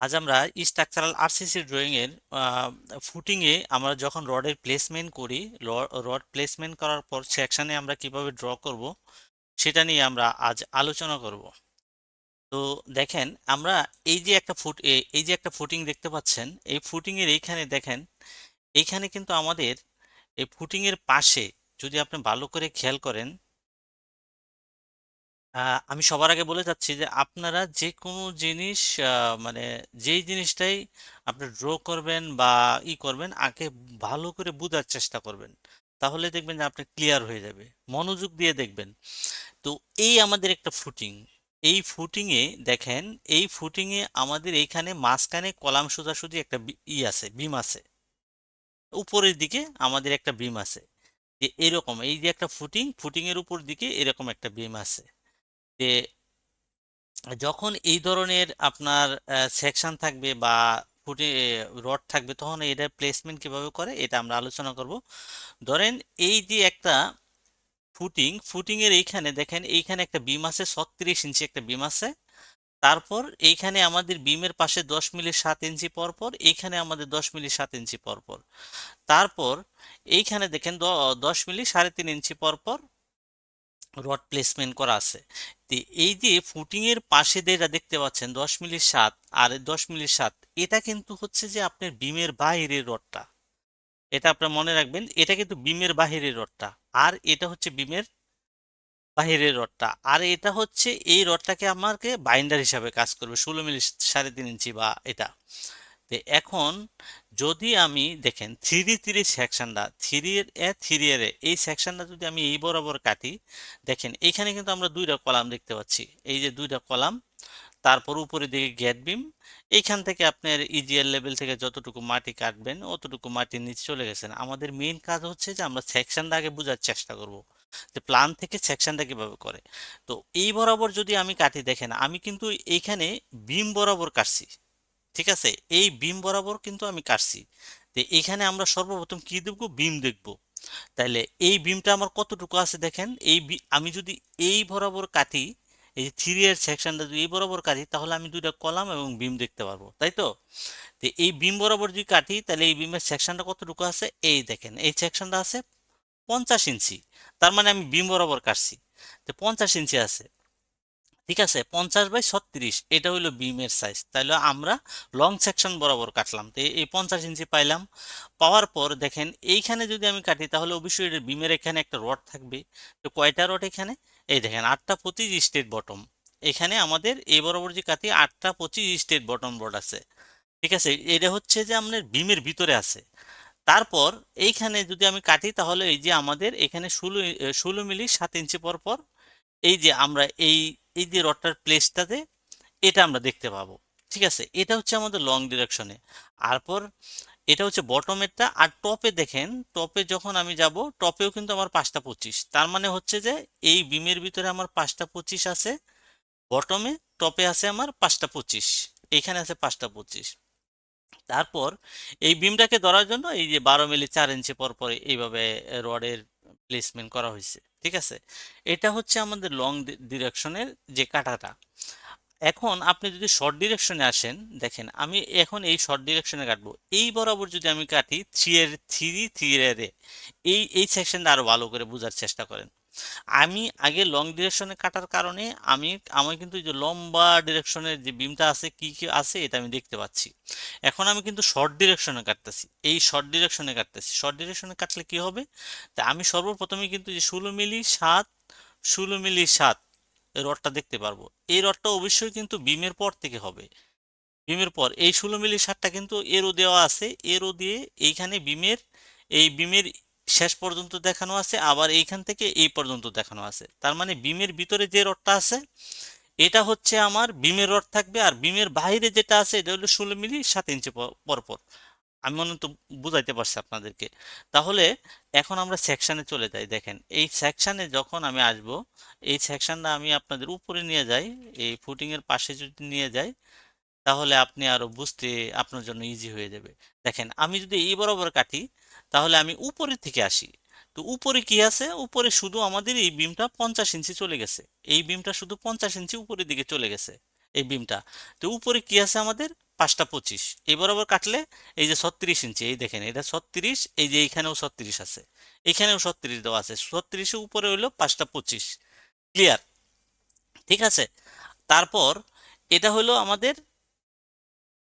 আজ আমরা structural RCC drawing এর ফুটিং এ আমরা যখন রডের প্লেসমেন্ট করি, রড প্লেসমেন্ট করার পর সেকশনে আমরা কিভাবে ড্র করব সেটা নিয়ে আমরা আজ আলোচনা করব। তো দেখেন, আমরা এই যে একটা ফুটিং দেখতে পাচ্ছেন, এই ফুটিং এর এইখানে দেখেন, এইখানে কিন্তু আমাদের এই ফুটিং এর পাশে যদি আপনি ভালো করে খেয়াল করেন, আমি সবার আগে বলে যাচ্ছি যে আপনারা যে কোনো জিনিস, মানে যেই জিনিসটাই আপনি ড্র করবেন বা করবেন, আগে ভালো করে বোঝার চেষ্টা করবেন। তাহলে দেখবেন যে আপনি ক্লিয়ার হয়ে যাবে। মনোযোগ দিয়ে দেখবেন। তো এই আমাদের একটা ফুটিং, এই ফুটিং এ দেখেন, এই ফুটিং এ আমাদের এইখানে মাঝখানে কলাম সোজাসুজি একটা আছে, বিম আছে। উপরের দিকে আমাদের একটা বিম আছে। যে এরকম এই যে একটা ফুটিং এর উপর দিকে এরকম একটা বিম আছে। যে যখন এই ধরনের আপনার সেকশন থাকবে বা ফুটে রড থাকবে, তখন এটা প্লেসমেন্ট কিভাবে করে এটা আমরা আলোচনা করব। ধরেন এই যে একটা ফুটিং এর এইখানে দেখেন, এইখানে একটা বিম আছে, 36 ইঞ্চি একটা বিম আছে। তারপর এইখানে আমাদের বিমের পাশে 10 মিলি 7 ইঞ্চি পর পর, এইখানে আমাদের 10 মিলি 7 ইঞ্চি পর পর। তারপর এইখানে দেখেন 10 মিলি 3.5 ইঞ্চি পর পর রড প্লেসমেন্ট করা আছে। তো এই যে ফুটিং এর পাশে যেটা দেখতে পাচ্ছেন 10 মিলি 7 আর 10 মিলি 7, এটা কিন্তু হচ্ছে যে আপনার বিমের বাইরের রডটা। এটা আপনার মনে রাখবেন, এটা কিন্তু বিমের বাহিরের রডটা। আর এটা হচ্ছে বিমের বাহিরের রডটা। আর এটা হচ্ছে এই রডটাকে আমাকে বাইন্ডার হিসাবে কাজ করবে, 16 মিলি 3.5 ইঞ্চি বা এটা। তো এখন যদি আমি দেখেন থ্রি সেকশনটা, থ্রি এর এই সেকশনটা যদি আমি এই বরাবর কাটি, দেখেন এইখানে কিন্তু আমরা দুইটা কলাম দেখতে পাচ্ছি। এই যে দুইটা কলাম, তারপর উপরের দিকে গ্যাট বিম। এইখান থেকে আপনার ইজিএল লেভেল থেকে যতটুকু মাটি কাটবেন অতটুকু মাটির নিচে চলে গেছেন। আমাদের মেইন কাজ হচ্ছে যে আমরা সেকশনটা আগে বোঝার চেষ্টা করব যে প্ল্যান থেকে সেকশনটা কিভাবে করে। তো এই বরাবর যদি আমি কাটি, দেখেন আমি কিন্তু এইখানে বিম বরাবর কাটছি। ঠিক আছে, এই বিম বরাবর কিন্তু আমি কাটছি। তো এখানে আমরা সর্বপ্রথম কি দেখব, বিম দেখব। তাইলে এই বিমটা আমার কতটুকু আছে দেখেন, আমি যদি এই বরাবর কাটি, এই যে থ্রি এর সেকশনটা যদি এই বরাবর কাটি, তাহলে আমি দুইটা কলাম এবং বিম দেখতে পারবো, তাই তো? তো এই বিম বরাবর যদি কাটি, তাহলে এই বিমের সেকশনটা কতটুকু আছে, এই দেখেন এই সেকশনটা আছে 50 ইঞ্চি। তার মানে আমি বিম বরাবর কাটছি, তো 50 ইঞ্চি আছে। ঠিক আছে, 50/36 এটা হইলো বিমের সাইজ। তাহলে আমরা লং সেকশন বরাবর কাটলাম, তো এই 50 ইঞ্চি পাইলাম। পাওয়ার পর দেখেন এইখানে যদি আমি কাটি, তাহলে অবশ্যই এটা বিমের এখানে একটা রড থাকবে। তো কয়টা রড এখানে, এই দেখেন 8টা 25 স্টেট বটম। এখানে আমাদের এই বরাবর যে কাটি 8টা 25 স্টেট বটম রড আছে। ঠিক আছে, এটা হচ্ছে যে আমাদের বিমের ভিতরে আছে। তারপর এইখানে যদি আমি কাটি, তাহলে এই যে আমাদের এখানে 16 মিলি 7 ইঞ্চি পর পর এই যে আমরা এই যে রডটার প্লেসটাতে এটা আমরা দেখতে পাবো। ঠিক আছে, এটা হচ্ছে আমাদের লং ডিরেকশনে। তারপর এটা হচ্ছে বটমেরটা। আর টপে দেখেন, টপে যখন আমি যাব, টপেও কিন্তু আমার 5টা 25। তার মানে হচ্ছে যে এই বিমের ভিতরে আমার 5টা 25 আছে বটমে, টপে আছে আমার 5টা 25, এইখানে আছে 5টা 25। তারপর এই বিমটাকে ধরার জন্য এই যে 12 মিলি 4 ইঞ্চি পর পর এইভাবে রডের প্লেসমেন্ট করা হয়েছে। ঠিক আছে, এটা হচ্ছে আমাদের লং ডিরেকশনের যে কাটাটা। এখন আপনি যদি শর্ট ডিরেকশনে আসেন, দেখেন আমি এখন এই শর্ট ডিরেকশনে কাটবো। এই বরাবর যদি আমি কাটি থ্রি এর এই সেকশনটা আরো ভালো করে বোঝার চেষ্টা করেন। আমি আগে লং ডিরেকশনে কাটার কারণে আমি কিন্তু এই যে লম্বা ডিরেকশনের যে বিমটা আছে, কি কি আছে এটা আমি দেখতে পাচ্ছি। এখন আমি কিন্তু শর্ট ডিরেকশনে কাটতেছি, এই শর্ট ডিরেকশনে কাটতেছি। শর্ট ডিরেকশনে কাটলে কি হবে, তা আমি সর্বপ্রথমে কিন্তু যে 16 মিলি 7 এই রডটা দেখতে পারবো। এই রডটা অবশ্যই কিন্তু বিমের পর থেকে হবে। বিমের পর এই 16 মিলি 7টা কিন্তু এরো দেওয়া আছে, এরো দিয়ে এইখানে বিমের শেষ পর্যন্ত দেখানো আছে, আবার এইখান থেকে এই পর্যন্ত দেখানো আছে। তার মানে বিমের ভিতরে যে রডটা আছে এটা হচ্ছে আমার বিমের রড থাকবে, আর বিমের বাইরে যেটা আছে এটা হলো 16 মিলি 7 ইঞ্চি পর পর। আমি মনে তো বুঝাইতে পারছি আপনাদেরকে। তাহলে এখন আমরা সেকশনে চলে যাই। দেখেন এই সেকশনে যখন আমি আসব, এই সেকশনটা আমি আপনাদের উপরে নিয়ে যাই, এই ফুটিং এর পাশে যদি নিয়ে যাই, তাহলে আপনি আরো বুঝতে আপনার জন্য ইজি হয়ে যাবে। দেখেন আমি যদি এই বরাবর কাটি, তাহলে আমি উপরের থেকে আসি। তো উপরে কি আছে, উপরে শুধু আমাদের এই বিমটা 50 ইঞ্চি চলে গেছে। এই বিমটা শুধু 50 ইঞ্চি উপরের দিকে চলে গেছে, এই বিমটা। তো উপরে কি আছে আমাদের 5টা 25, এই বরাবর কাটলে এই যে 36 ইঞ্চি, এই দেখেন এটা 36, এই যে এইখানেও 36 আছে, এখানেও 36 দেওয়া আছে, 36-এর উপরে হইলো 5টা 25। ক্লিয়ার? ঠিক আছে। তারপর এটা হলো আমাদের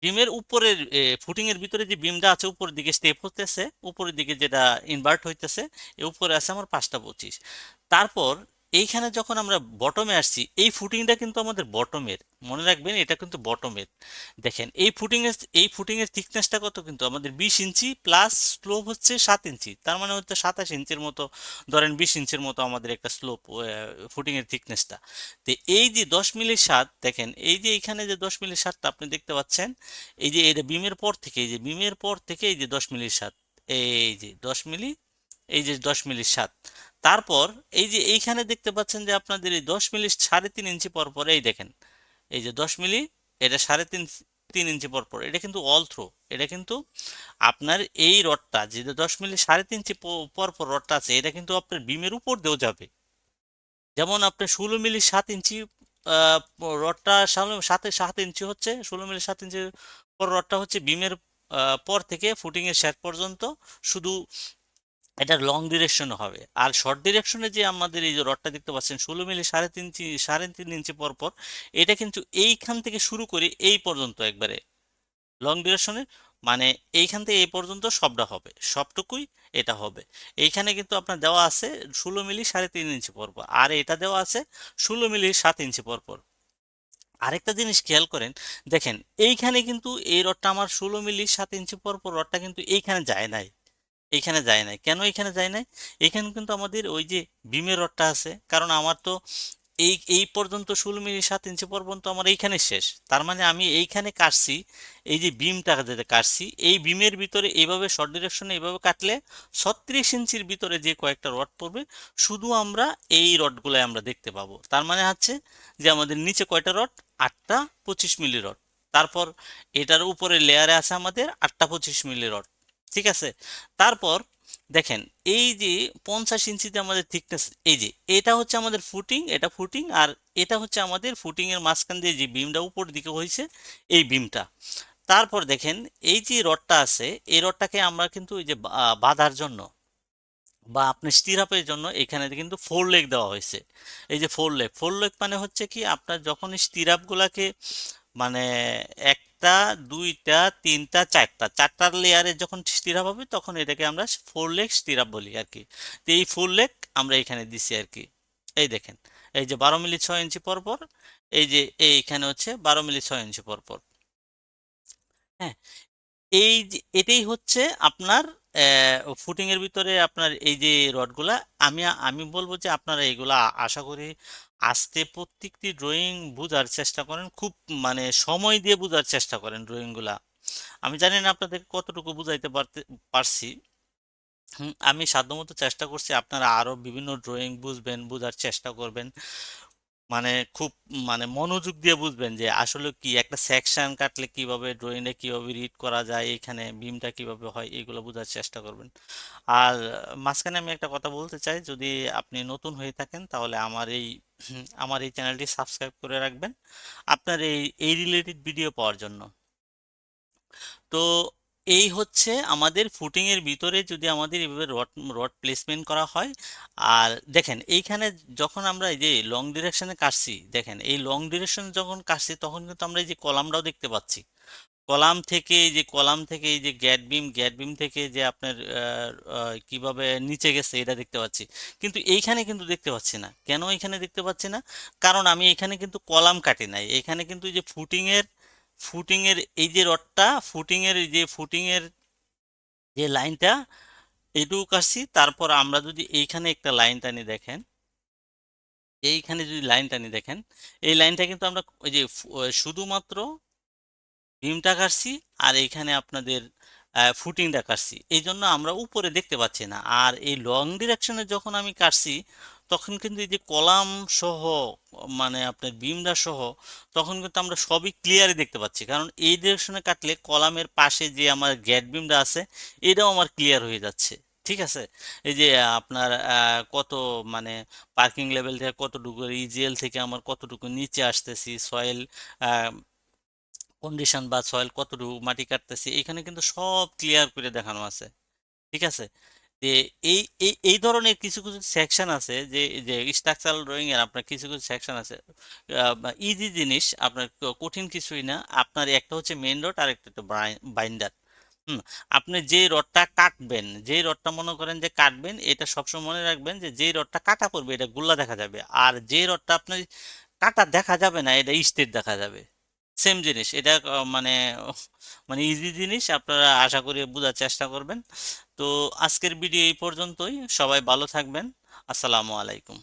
বিমের উপরের ফুটিং এর ভিতরে যে বিমটা আছে উপরের দিকে স্টেপ হতেছে, উপরের দিকে যেটা ইনভার্ট হইতেছে, এ উপরে আছে আমার 5টা 25। তারপর এইখানে যখন আমরা বটমে আসছি, এই ফুটিংটা কিন্তু আমাদের বটমের, মনে রাখবেন এটা কিন্তু বটমের। দেখেন এই ফুটিং এর থিকনেসটা কত, কিন্তু আমাদের 20 ইঞ্চি প্লাস স্লোপ হচ্ছে 7 ইঞ্চি, তার মানে হচ্ছে 27 ইঞ্চির মতো, ধরেন 20 ইঞ্চির মতো আমাদের একটা স্লোপ ফুটিং এর থিকনেসটা। তো এই যে 10 মিলি সাত, দেখেন এই যে এইখানে যে 10 মিলি সাতটা আপনি দেখতে পাচ্ছেন, এই যে এটা বিমের পর থেকে, এই যে বিমের পর থেকে এই যে 10 মিলি সাত, এই যে 10 মিলি, এই যে 10 মিলি সাত। তারপর এই যে এইখানে দেখতে পাচ্ছেন যে আপনাদের এই 10 মিলি 3.5 ইঞ্চি পর পর, এই দেখেন এই যে 10 মিলি, এটা 3.5 ইঞ্চি পর পর, এটা কিন্তু অল থ্রো, এটা কিন্তু আপনার এই রডটা যে 10 মিলি 3.5 ইঞ্চি পর পর রডটা আছে, এটা কিন্তু আপনার বিমের উপর দিয়েও যাবে। যেমন আপনার 16 মিলি 7 ইঞ্চি রডটা, সামনে 7 ইঞ্চি হচ্ছে, 16 মিলি 7 ইঞ্চি পর রডটা হচ্ছে বিমের পর থেকে ফুটিং এর শেষ পর্যন্ত, শুধু এটা লং ডিরেকশনে হবে। আর শর্ট ডিরেকশনে যে আমাদের এই যে রডটা দেখতে পাচ্ছেন 16 মিলি 3.5 ইঞ্চি, 3.5 ইঞ্চি পর পর, এটা কিন্তু এইখান থেকে শুরু করে এই পর্যন্ত একবারে লং ডিউরেশনের, মানে এইখান থেকে এই পর্যন্ত সবটা হবে, সবটুকুই এটা হবে। এইখানে কিন্তু আপনার দেওয়া আছে 16 মিলি 3.5 ইঞ্চি পর পর, আর এটা দেওয়া আছে 16 মিলি 7 ইঞ্চি পর পর। আরেকটা জিনিস খেয়াল করেন, দেখেন এইখানে কিন্তু এই রডটা আমার 16 মিলি 7 ইঞ্চি পর পর রডটা কিন্তু এইখানে যায় নাই, এইখানে যায় নাই। কেন এইখানে যায় নাই? এখানে কিন্তু আমাদের ওই যে বিমের রডটা আছে, কারণ আমার তো এই এই পর্যন্ত 16 মিলি 7 ইঞ্চি পর্যন্ত আমার এইখানে শেষ, তার মানে আমি এইখানে কাটছি, এই যে বিমটা যেটা কাটছি, এই বিমের ভিতরে এইভাবে শর্ট ডিরেকশনে এইভাবে কাটলে 36 ইঞ্চির ভিতরে যে কয়েকটা রড পড়বে, শুধু আমরা এই রডগুলো আমরা দেখতে পাবো। তার মানে হচ্ছে যে আমাদের নিচে কয়টা রড, 8টা 25 মিলি রড। তারপর এটার উপরে লেয়ারে আছে আমাদের 8টা 25 মিলি রড। ঠিক আছে। তারপর দেখেন এই যে 50 ইঞ্চিতে আমাদের থিকনেস, এই যে এটা হচ্ছে আমাদের ফুটিং, এটা ফুটিং, আর এটা হচ্ছে আমাদের ফুটিং এর মাঝখান দিয়ে যে বিমটা উপর দিকে হয়েছে, এই বিমটা। তারপর দেখেন এই যে রডটা আছে, এই রডটাকে আমরা কিন্তু এই যে বাঁধার জন্য বা আপনার স্টিরাপের জন্য এখানে কিন্তু 4 লেগ দেওয়া হয়েছে। এই যে 4 লেগ, 4 লেগ মানে হচ্ছে কি, আপনার যখন স্টিরাপ গুলাকে মানে একটা, দুইটা, তিনটা, চারটা, চারটার লেয়ারে যখন স্টিরাপ হবে, তখন এটাকে আমরা 4 লেগ স্টিরাপ বলি আর কি। তো এই 4 লেগ আমরা এখানে দিছি আর কি। এই দেখেন এই যে 12 মিলি 6 ইঞ্চি পর পর, এই যে এইখানে হচ্ছে 12 মিলি 6 ইঞ্চি পর পর। হ্যাঁ, এই যে এটাই হচ্ছে আপনার ফুটিং এর ভিতরে আপনার এই যে রডগুলা। আমি আমি বলবো যে আপনারা এগুলা আশা করি আস্তে প্রত্যেকটি ড্রয়িং বোঝার চেষ্টা করেন, খুব মানে সময় দিয়ে বোঝার চেষ্টা করেন ড্রয়িং গুলা। আমি জানি না আপনাদের কতটুকু বুঝাইতে পারছি। আমি সাধ্যমতো চেষ্টা করছি, আপনারা আরো বিভিন্ন ড্রয়িং বুঝবেন, বোঝার চেষ্টা করবেন, মানে খুব মানে মনোযোগ দিয়ে বুঝবেন যে আসলে কি একটা সেকশন কাটলে কিভাবে ড্রয়িংটা কিভাবে রিড করা যায়, এখানে বিমটা কিভাবে হয়, এগুলো বোঝার চেষ্টা করবেন। আর মাঝখানে আমি একটা কথা বলতে চাই, যদি আপনি নতুন হয়ে থাকেন তাহলে আমার এই চ্যানেলটি সাবস্ক্রাইব করে রাখবেন, আপনার এই রিলেটেড ভিডিও পাওয়ার জন্য। তো এই হচ্ছে আমাদের ফুটিং এর ভিতরে যদি আমাদের এভাবে রড রড প্লেসমেন্ট করা হয়। আর দেখেন এইখানে যখন আমরা এই যে লং ডিরেকশনে কাটছি, দেখেন এই লং ডিরেকশনে যখন কাটছি, তখন কিন্তু আমরা এই যে কলামটাও দেখতে পাচ্ছি। কলাম থেকে এই যে গ্যাট বিম থেকে যে আপনার কিভাবে নিচে গেছে এটা দেখতে পাচ্ছি। কিন্তু এইখানে কিন্তু দেখতে পাচ্ছি না। কেন এখানে দেখতে পাচ্ছি না? কারণ আমি এখানে কিন্তু কলাম কাটি নাই, এখানে কিন্তু এই যে ফুটিং এর এই যে রডটা, ফুটিং এর যে লাইনটা, এইটুকু কাটছি। তারপর আমরা যদি এইখানে একটা লাইন টানি, দেখেন এইখানে যদি লাইন টানি দেখেন, এই লাইনটা কিন্তু আমরা ওই যে শুধুমাত্র বিমটা কাটছি, আর এইখানে আপনাদের ফুটিংটা কাটছি, এই জন্য আমরা উপরে দেখতে পাচ্ছি না। আর এই লং ডিরেকশনে যখন আমি কাটছি, তখন কিন্তু এই যে কলাম সহ, মানে আপনার বিমটা সহ, তখন কিন্তু আমরা সবই ক্লিয়ারই দেখতে পাচ্ছি, কারণ এই ডিরেকশনে কাটলে কলামের পাশে যে আমার গ্যাট বিমটা আছে, এটাও আমার ক্লিয়ার হয়ে যাচ্ছে। ঠিক আছে। এই যে আপনার কত মানে পার্কিং লেভেল থেকে কতটুকু, ইজিএল থেকে আমার কতটুকু নিচে আসতেছি, সয়েল কন্ডিশন বা সয়েল কতটুকু মাটি কাটতেছি এখানে কিন্তু সব ক্লিয়ার করে দেখানো আছে। ঠিক আছে? যে এই ধরনের কিছু কিছু সেকশন আছে, যে যে স্ট্রাকচারাল ড্রয়িং এর আপনার কিছু কিছু সেকশন আছে ইজি জিনিস, আপনার কঠিন কিছুই না। আপনার একটা হচ্ছে মেইন রড আর একটা হচ্ছে বাইন্ডার। হুম, আপনি যে রডটা কাটবেন, যে রডটা মনে করেন যে কাটবেন, এটা সবসময় মনে রাখবেন যে যেই রডটা কাটা পড়বে এটা গুল্লা দেখা যাবে, আর যে রডটা আপনি কাটা দেখা যাবে না এটা স্ট্রেট দেখা যাবে। সেম জিনিস এটা, মানে ইজি জিনিস, আপনারা আশা করি বোঝার চেষ্টা করবেন। তো আজকের ভিডিও এই পর্যন্তই, সবাই ভালো থাকবেন। আসসালামু আলাইকুম।